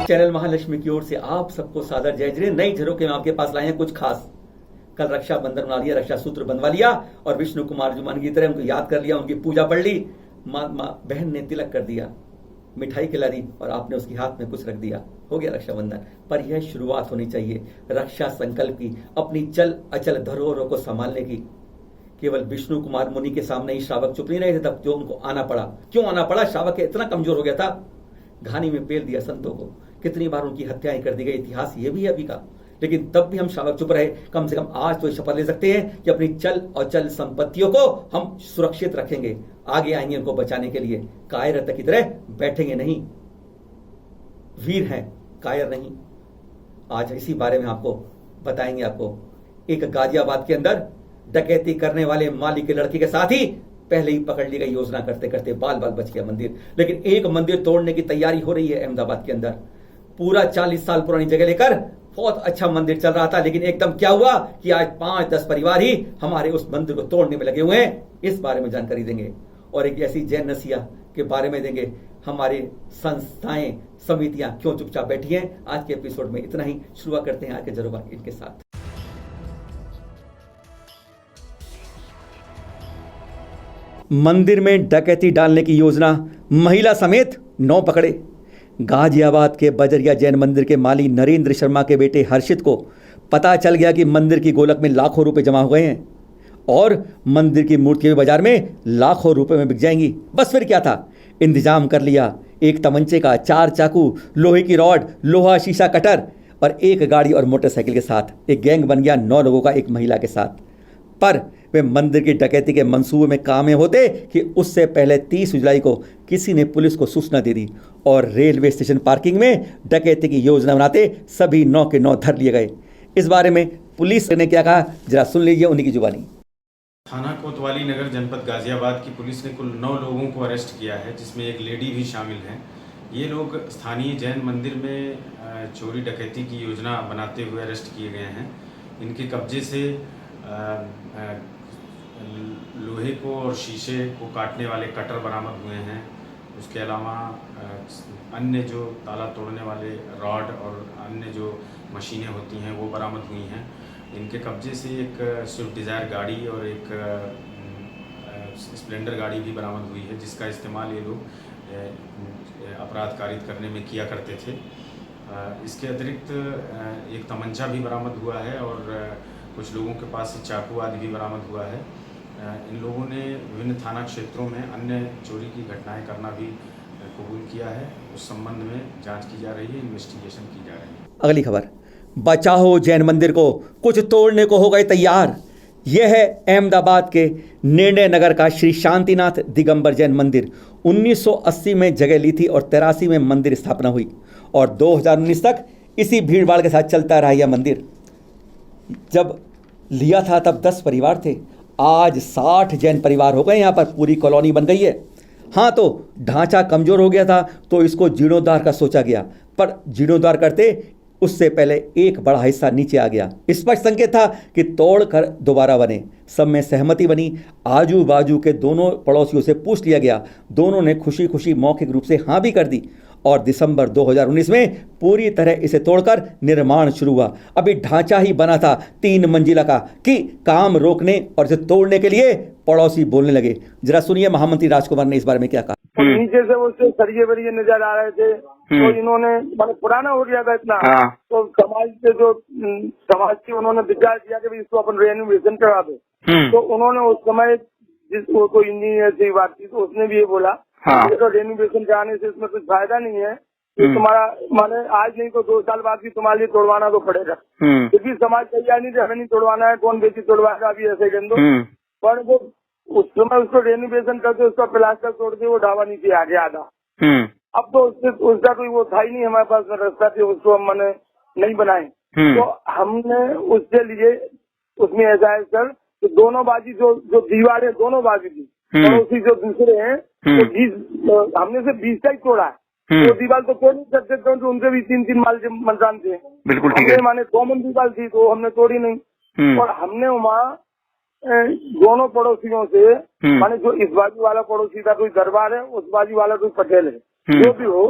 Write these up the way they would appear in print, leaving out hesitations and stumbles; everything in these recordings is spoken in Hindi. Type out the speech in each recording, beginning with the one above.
चैनल महालक्ष्मी की ओर से आप सबको सादर जय जय। नई झरोखे में आपके पास लाए हैं कुछ खास। कल रक्षाबंधन बना लिया, रक्षा सूत्र बंधवा लिया और विष्णु कुमार जुमान की तरह उनको याद कर लिया, उनकी पूजा पढ़ ली। माँ बहन ने तिलक कर दिया, मिठाई खिला दी और आपने उसके हाथ में कुछ रख दिया, हो गया रक्षाबंधन। पर यह शुरुआत होनी चाहिए रक्षा संकल्प की, अपनी चल अचल धरोहरों को संभालने की। केवल विष्णु कुमार मुनि के सामने ही श्रावक चुप नहीं रहे थे, तब जो उनको आना पड़ा। क्यों आना पड़ा? श्रावक इतना कमजोर हो गया था, घानी में पेल दिया संतों को। कितनी बार उनकी हत्याएं कर दी गई, इतिहास ये भी है अभी का। लेकिन तब भी हम श्रावक चुप रहे। कम से कम आज तो शपथ ले सकते हैं कि अपनी चल और चल संपत्तियों को हम सुरक्षित रखेंगे, आगे आएंगे उनको बचाने के लिए। कायर की तरह बैठेंगे नहीं, वीर हैं, कायर नहीं। आज इसी बारे में आपको बताएंगे। आपको एक गाजियाबाद के अंदर डकैती करने वाले माली के लड़के के साथ ही पहले ही पकड़ ली गई। योजना करते करते बाल बाल बच गया मंदिर। लेकिन एक मंदिर तोड़ने की तैयारी हो रही है अहमदाबाद के अंदर। पूरा 40 साल पुरानी जगह लेकर बहुत अच्छा मंदिर चल रहा था, लेकिन एकदम क्या हुआ कि आज 5-10 परिवार ही हमारे उस मंदिर को तोड़ने में लगे हुए हैं। इस बारे में जानकारी देंगे और एक ऐसी जैन नसिया के बारे में देंगे। हमारे संस्थाएं समितियां क्यों चुपचाप बैठी हैं। आज के एपिसोड में इतना ही। शुरुआत करते हैं आज के जरूर इनके साथ। मंदिर में डकैती डालने की योजना, महिला समेत 9 पकड़े। गाजियाबाद के बजरिया जैन मंदिर के माली नरेंद्र शर्मा के बेटे हर्षित को पता चल गया कि मंदिर की गोलक में लाखों रुपए जमा हो गए हैं और मंदिर की मूर्तियां भी बाजार में लाखों रुपए में बिक जाएंगी। बस फिर क्या था, इंतजाम कर लिया। एक तमंचे का, 4 चाकू, लोहे की रॉड, लोहा शीशा कटर और एक गाड़ी और मोटरसाइकिल के साथ एक गैंग बन गया 9 लोगों का, एक महिला के साथ। पर वे मंदिर की डकैती के मंसूबे में कामयाब होते कि उससे पहले 30 जुलाई को किसी ने पुलिस को सूचना दे दी और रेलवे स्टेशन पार्किंग में डकैती की योजना बनाते सभी 9 के 9 धर लिए गए। इस बारे में पुलिस ने क्या कहा, जरा सुन लीजिए उन्हीं की जुबानी। थाना कोतवाली नगर जनपद गाजियाबाद की पुलिस ने कुल 9 लोगों को अरेस्ट किया है, जिसमें एक लेडी भी शामिल है। ये लोग स्थानीय जैन मंदिर में चोरी डकैती की योजना बनाते हुए अरेस्ट किए गए हैं। इनके कब्जे से लोहे को और शीशे को काटने वाले कटर बरामद हुए हैं। उसके अलावा अन्य जो ताला तोड़ने वाले रॉड और अन्य जो मशीनें होती हैं वो बरामद हुई हैं। इनके कब्जे से एक स्विफ्ट डिज़ायर गाड़ी और एक स्प्लेंडर गाड़ी भी बरामद हुई है, जिसका इस्तेमाल ये लोग अपराध कारित करने में किया करते थे। इसके अतिरिक्त एक तमंचा भी बरामद हुआ है और कुछ लोगों के पास से चाकू आदि भी बरामद हुआ है। इन लोगों ने विभिन्न थाना क्षेत्रों में अन्य चोरी की घटनाएं करना भी कबूल किया है। उस संबंध में जांच की जा रही है, इन्वेस्टिगेशन की जा रही है। अगली खबर, बचाओ जैन मंदिर को, कुछ तोड़ने को हो गए तैयार। यह है अहमदाबाद के निर्णय नगर का श्री शांतिनाथ दिगंबर जैन मंदिर। 1980 में जगह ली थी और 83 में मंदिर स्थापना हुई और 2019 तक इसी भीड़ भाड़ के साथ चलता रहा यह मंदिर। जब लिया था तब 10 परिवार थे, आज 60 जैन परिवार हो गए। यहाँ पर पूरी कॉलोनी बन गई है। हाँ, तो ढांचा कमजोर हो गया था तो इसको जीर्णोद्धार का सोचा गया, पर जीर्णोद्धार करते उससे पहले एक बड़ा हिस्सा नीचे आ गया। स्पष्ट संकेत था कि तोड़कर दोबारा बने। सब में सहमति बनी। आजू बाजू के दोनों पड़ोसियों से पूछ लिया गया। दोनों ने खुशी खुशी मौखिक रूप से हाँ भी कर दी और दिसंबर 2019 में पूरी तरह इसे तोड़कर निर्माण शुरू हुआ। अभी ढांचा ही बना था 3 मंजिला का कि काम रोकने और इसे तोड़ने के लिए पड़ोसी बोलने लगे। जरा सुनिए महामंत्री राजकुमार ने इस बारे में क्या कहा। नीचे से उससे सरिये वरिये नजर आ रहे थे, तो इन्होंने मतलब पुराना हो गया था इतना, तो समाज के जो समाज की उन्होंने विचार किया कि इसको अपन रेनोवेशन करा दे। तो उन्होंने उस समय जिसको कोई इंजीनियर से बात की तो उसने भी ये बोला तो रेनोवेशन कराने से इसमें कुछ फायदा नहीं है, तो तुम्हारा माने आज नहीं तो 2 साल बाद भी तुम्हारे लिए तोड़वाना तो पड़ेगा। क्योंकि समाज तैयार नहीं थे, हमें नहीं तोड़वाना है, कौन बेची तोड़वाएगा अभी ऐसे कहते। पर वो उस समय उसको रेनोवेशन करके उसका प्लास्टर तोड़ के वो ढाबा नीचे आ गया आधा। अब तो उसका कोई वो था ही नहीं हमारे पास रास्ता थे, उसको हम मैंने नहीं बनाए। तो हमने उसके लिए उसमें ऐसा है सर कि दोनों बाजी जो दीवारें दोनों बाजू की पड़ोसी जो दूसरे हैं तो 20 हमने से 20 का ही तोड़ा है। वो दीवार तो तोड़ नहीं सकते क्योंकि उनके भी 3-3 मकान थे। बिल्कुल ठीक है। माने कॉमन दीवार थी तो हमने तोड़ी नहीं। और हमने वहाँ दोनों पड़ोसियों से माने जो इस बाजू वाला पड़ोसी का कोई दरबार है, उस बाजू वाला कोई पटेल है, जो भी हो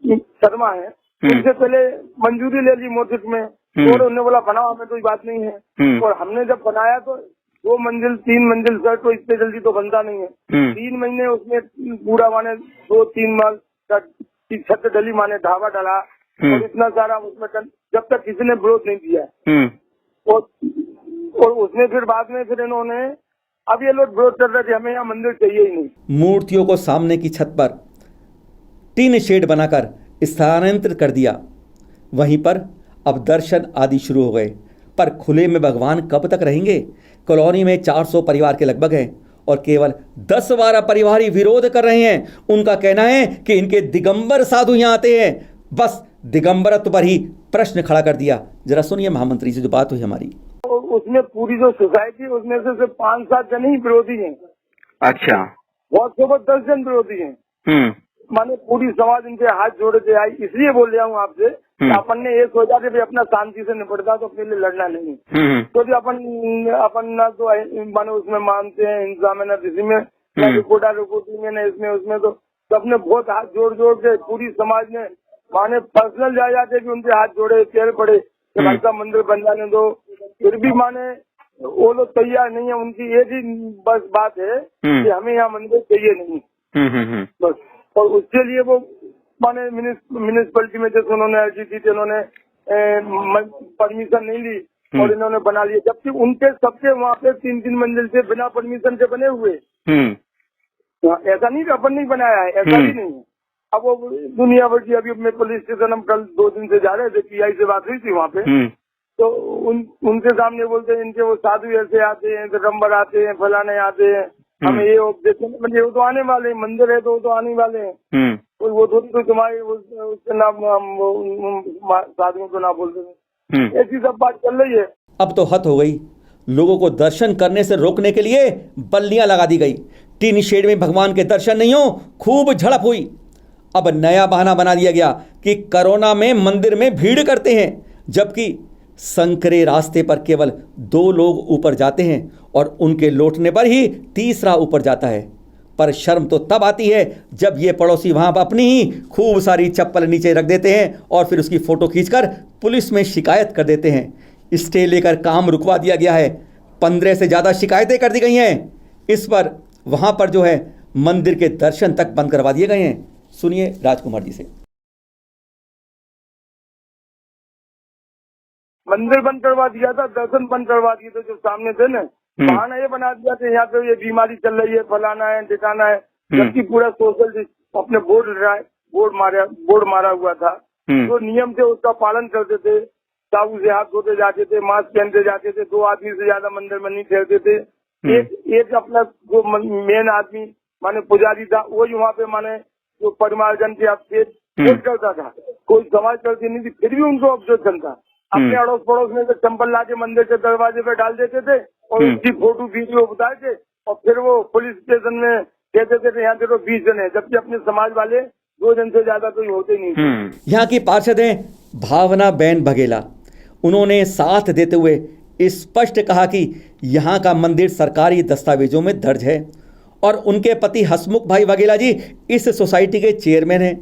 शर्मा है, उनसे पहले मंजूरी ले ली मौद्रिक में, और उन्होंने बोला बनाओ, हमें कोई बात नहीं है। और हमने जब बनाया तो 2 मंजिल 3 मंजिल सर, तो इतने जल्दी तो बनता नहीं है। 3 महीने उसमें पूरा माने 2-3 माल छत डली, माने ढाबा डला, और इतना सारा उसमें जब तक किसी ने विरोध नहीं दिया। और उसमें फिर बाद में फिर इन्होंने, अब ये लोग विरोध कर रहे थे, हमें यहाँ मंदिर चाहिए ही नहीं। मूर्तियों को सामने की छत पर टीन शेड बनाकर स्थानांतरित कर दिया। वहीं पर अब दर्शन आदि शुरू हो गए, पर खुले में भगवान कब तक रहेंगे? कॉलोनी में 400 परिवार के लगभग हैं और केवल 10-12 परिवार ही विरोध कर रहे हैं। उनका कहना है कि इनके दिगंबर साधु यहाँ आते हैं, बस दिगंबरत्व पर ही प्रश्न खड़ा कर दिया। जरा सुनिए महामंत्री से जो बात हुई हमारी। उसमें पूरी जो सोसाइटी, उसमें से सिर्फ 5-7 जन ही विरोधी हैं। अच्छा। बहुत से 10 जन विरोधी हैं। माने पूरी समाज इनके हाथ जोड़े थे। आई इसलिए बोल रहा हूँ आपसे, अपन ने ये सोचा कि अपना शांति से निपटता तो अपने लिए लड़ना नहीं। तो जो अपन ना तो माने उसमें मानते हैं हिंसा में, न किसी में, न कोटा रुकोटी में, न इसमें उसमें, तो सबने बहुत हाथ जोड़ जोड़ के पूरी समाज ने माने पर्सनल जा जाते कि उनके हाथ जोड़े, पैर पड़े कि भाई का मंदिर बन जाने दो। फिर भी माने वो लोग तैयार नहीं है। उनकी एक ही बस बात है कि हमें यहाँ मंदिर चाहिए नहीं, बस। और उसके लिए वो माने म्यूनिसिपैलिटी में जैसे उन्होंने अर्जी दी थी, उन्होंने परमिशन नहीं ली और इन्होंने बना लिया, जबकि उनके सबके वहाँ पे 3-3 मंजिल से बिना परमिशन के बने हुए। ऐसा नहीं कि अपन नहीं बनाया है, ऐसा भी नहीं है। अब वो दुनिया भर की, अभी मैं पुलिस स्टेशन, हम कल 2 दिन से जा रहे थे, PI से बात हुई थी वहाँ पे, तो उनके सामने बोलते हैं इनके वो साधु ऐसे आते हैं, दिगंबर आते हैं, फलाने आते हैं, हमें ये ऑब्जेक्शन, वो तो आने वाले हैं, मंदिर है तो वो तो आने वाले हैं। वो थोड़ी तो तुम्हारे उसके नाम साधुओं को ना बोलते हैं। ऐसी सब बात चल रही है। अब तो हद हो गई। लोगों को दर्शन करने से रोकने के लिए बल्लियां लगा दी गई। टीन शेड में भगवान के दर्शन नहीं हो, खूब झड़प हुई। अब नया बहाना बना दिया गया कि कोरोना में मंदिर में भीड़ करते हैं, जबकि संकरे रास्ते पर केवल 2 लोग ऊपर जाते हैं और उनके लौटने पर ही तीसरा ऊपर जाता है। पर शर्म तो तब आती है जब ये पड़ोसी वहां पर अपनी ही खूब सारी चप्पल नीचे रख देते हैं और फिर उसकी फोटो खींचकर पुलिस में शिकायत कर देते हैं। स्टे लेकर काम रुकवा दिया गया है। 15 से ज़्यादा शिकायतें कर दी गई हैं। इस पर वहां पर जो है मंदिर के दर्शन तक बंद करवा दिए गए हैं। सुनिए राजकुमार जी से। मंदिर बंद करवा दिया था, दर्शन बंद करवा दिए थे जो सामने थे ना। बहाना ये बना दिया था यहाँ पे ये बीमारी चल रही है, फलाना है, ठिकाना है, जबकि पूरा सोशल अपने बोर्ड मारा हुआ था। जो नियम थे उसका पालन करते थे, साबुन से हाथ धोते जाते थे, मास्क पहनते जाते थे, 2 आदमी से ज्यादा मंदिर में नहीं ठहरते थे। एक अपना जो मेन आदमी माने पुजारी था, वही वहाँ पे माने जो परिवारजन के पेट करता था, कोई समाज करती नहीं थी, फिर भी उनको ऑब्जेक्शन था। अपने अड़ोस पड़ोस में से चंपल ला के मंदिर के दरवाजे पे डाल देते थे और उसकी फोटो वीडियो बताए थे, और फिर वो पुलिस स्टेशन में कहते थे यहाँ देखो 20 जन है, जबकि अपने समाज वाले 2 जन से ज्यादा कोई होते नहीं थे। यहाँ की पार्षद हैं भावना बहन बघेला। उन्होंने साथ देते हुए स्पष्ट कहा कि यहाँ का मंदिर सरकारी दस्तावेजों में दर्ज है और उनके पति हसमुख भाई बघेला जी इस सोसाइटी के चेयरमैन हैं।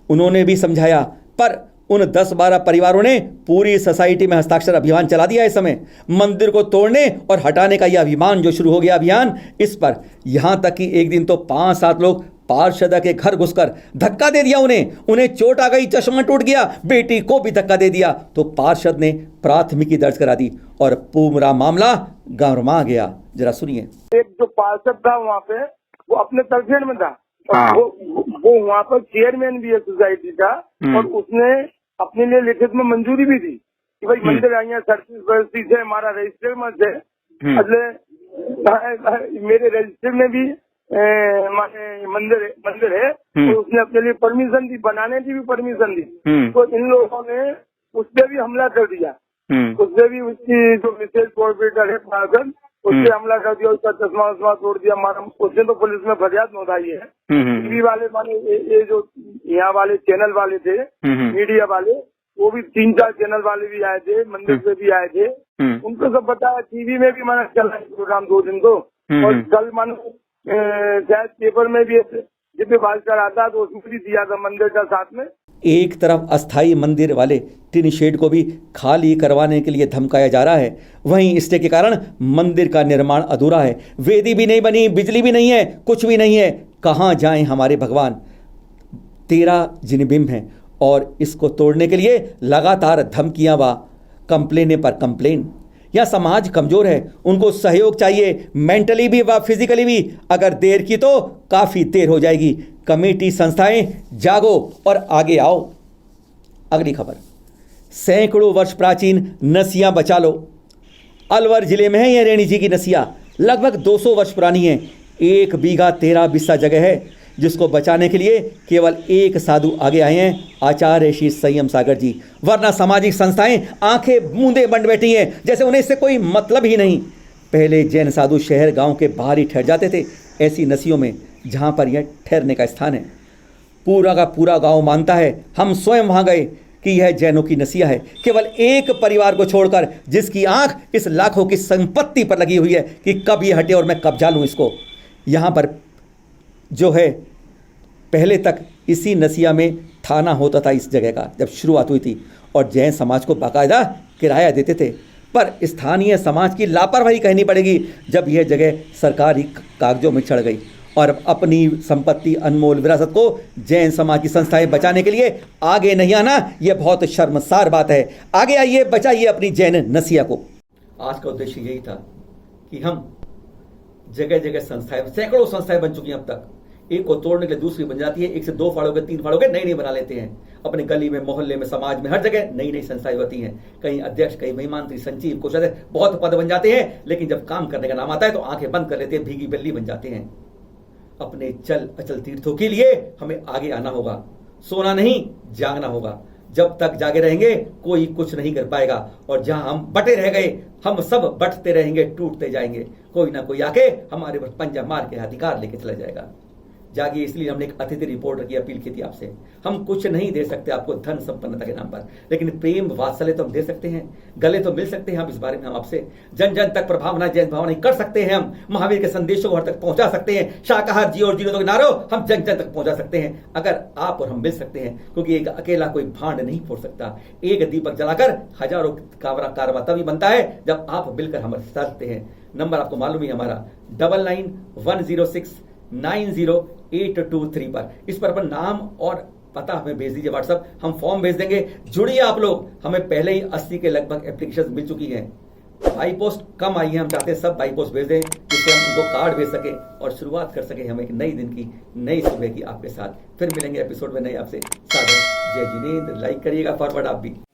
उन्होंने भी समझाया, पर उन 10-12 परिवारों ने पूरी सोसाइटी में हस्ताक्षर अभियान चला दिया। इस समय मंदिर को तोड़ने और हटाने का यह अभियान जो शुरू हो गया अभियान, इस पर यहाँ तक कि एक दिन तो 5-7 लोग पार्षद के घर घुसकर धक्का दे दिया। उन्हें चोट आ गई, चश्मा टूट गया, बेटी को भी धक्का दे दिया, तो पार्षद ने प्राथमिकी दर्ज करा दी और पूरा मामला गरमा गया। जरा सुनिए। एक जो पार्षद था वहाँ पे, वो अपने तरफेण में था, वो वहाँ पर चेयरमैन भी है सोसाइटी का, और उसने अपने लिए लिखित में मंजूरी भी दी कि भाई मंदिर आई है, 37 से हमारा रजिस्टर में से, मेरे रजिस्टर में भी मंदिर है, तो उसने अपने लिए परमिशन दी, बनाने की भी परमिशन दी। तो इन लोगों ने उस पर भी हमला कर दिया, उससे भी उसकी जो मिसेज कॉर्पोरेटर है पार्षद, उससे हमला कर दिया, उसका चश्मा वश्मा तोड़ दिया, मारा। उसने तो पुलिस में फरियाद नोंधाई है। टीवी वाले माने ये जो यहाँ वाले चैनल वाले थे, मीडिया वाले, वो भी 3-4 चैनल वाले भी आए थे, मंदिर से भी आए थे, उनको सब बताया। टीवी में भी माना चला प्रोग्राम 2 दिन तो, और कल मानो शायद पेपर में भी दिव्य भास्कर आता तो उसमें भी दिया था मंदिर का साथ में। एक तरफ अस्थाई मंदिर वाले टिन शेड को भी खाली करवाने के लिए धमकाया जा रहा है, वहीं स्टे के कारण मंदिर का निर्माण अधूरा है। वेदी भी नहीं बनी, बिजली भी नहीं है, कुछ भी नहीं है। कहाँ जाएं हमारे भगवान? 13 जिनबिंब हैं और इसको तोड़ने के लिए लगातार धमकियां व कंप्लेने पर कंप्लेन। या समाज कमजोर है, उनको सहयोग चाहिए, मेंटली भी व फिजिकली भी। अगर देर की तो काफ़ी देर हो जाएगी। कमेटी संस्थाएं जागो और आगे आओ। अगली खबर, सैकड़ों वर्ष प्राचीन नसिया बचा लो। अलवर जिले में है यह रेणी जी की नसिया, लगभग 200 वर्ष पुरानी है। 1 बीघा 13 बिस्सा जगह है, जिसको बचाने के लिए केवल एक साधु आगे आए हैं, आचार्य श्री संयम सागर जी। वरना सामाजिक संस्थाएं आंखें मूंदे बंद बैठी हैं, जैसे उन्हें इससे कोई मतलब ही नहीं। पहले जैन साधु शहर गांव के बाहर ही ठहर जाते थे, ऐसी नसियों में जहां पर यह ठहरने का स्थान है। पूरा का पूरा गांव मानता है, हम स्वयं वहां गए, कि यह जैनों की नसिया है। केवल एक परिवार को छोड़कर, जिसकी आंख इस लाखों की संपत्ति पर लगी हुई है कि कब ये हटे और मैं कब्जा लूं इसको। यहाँ पर जो है, पहले तक इसी नसिया में थाना होता था इस जगह का, जब शुरुआत हुई थी, और जैन समाज को बाकायदा किराया देते थे। पर स्थानीय समाज की लापरवाही कहनी पड़ेगी जब यह जगह सरकारी कागजों में चढ़ गई और अपनी संपत्ति, अनमोल विरासत को जैन समाज की संस्थाएं बचाने के लिए आगे नहीं आना, यह बहुत शर्मसार बात है। आगे आइए, बचाइए अपनी जैन नसिया को। आज का उद्देश्य यही था कि हम जगह जगह संस्थाएं, सैकड़ों संस्थाएं बन चुकी हैं अब तक, एक को तोड़ने के लिए दूसरी बन जाती है, 1 से 2 फाड़ोगे, 3 फाड़ोगे, नई नई बना लेते हैं। अपने गली में, मोहल्ले में, समाज में, हर जगह नई नई संस्थाएं होती हैं। कहीं अध्यक्ष, कहीं महिमांत्री, संचिव, कोषाध्यक्ष, बहुत पद बन जाते हैं, लेकिन जब काम करने का नाम आता है तो आंखें बंद कर लेते हैं, भीगी बिल्ली बन जाते हैं। अपने चल अचल तीर्थों के लिए हमें आगे आना होगा, सोना नहीं जागना होगा। जब तक जागे रहेंगे कोई कुछ नहीं कर पाएगा, और जहां हम बटे रह गए, हम सब बटते रहेंगे, टूटते जाएंगे। कोई ना कोई आके हमारे पर पंजा मार के अधिकार लेके चला जाएगा। जागिए, इसलिए हमने एक अतिथि रिपोर्टर की अपील की थी आपसे। हम कुछ नहीं दे सकते आपको धन संपन्नता के नाम पर, लेकिन प्रेम वात्सल्य तो हम दे सकते हैं, गले तो मिल सकते हैं हम। इस बारे में हम आपसे जन जन तक प्रभावना, जैन भावना कर सकते हैं। हम महावीर के संदेशों को हर तक पहुंचा सकते हैं। शाकाहार जी और जीरो के नारों हम जन जन तक पहुंचा सकते हैं, अगर आप और हम मिल सकते हैं। क्योंकि एक अकेला कोई भांड नहीं फोड़ सकता। एक दीपक जलाकर हजारों कारवा तभी बनता है जब आप मिलकर हमारे साथ रहते हैं। नंबर आपको मालूम ही हमारा 9910690823 पर। इस पर अपन नाम और पता हमें भेज दीजिए व्हाट्सएप, हम फॉर्म भेज देंगे। जुड़िए आप लोग। हमें पहले ही 80 के लगभग एप्लीकेशन मिल चुकी हैं। बाई पोस्ट कम आई है, हम चाहते हैं सब बाई पोस्ट भेज दें, जिससे हम उनको कार्ड भेज सके और शुरुआत कर सके हम एक नई दिन की, नई सुबह की आपके साथ। फिर मिलेंगे एपिसोड में नए आपसे। सागर जय जिनेंद्र। लाइक करिएगा, फॉरवर्ड आप भी।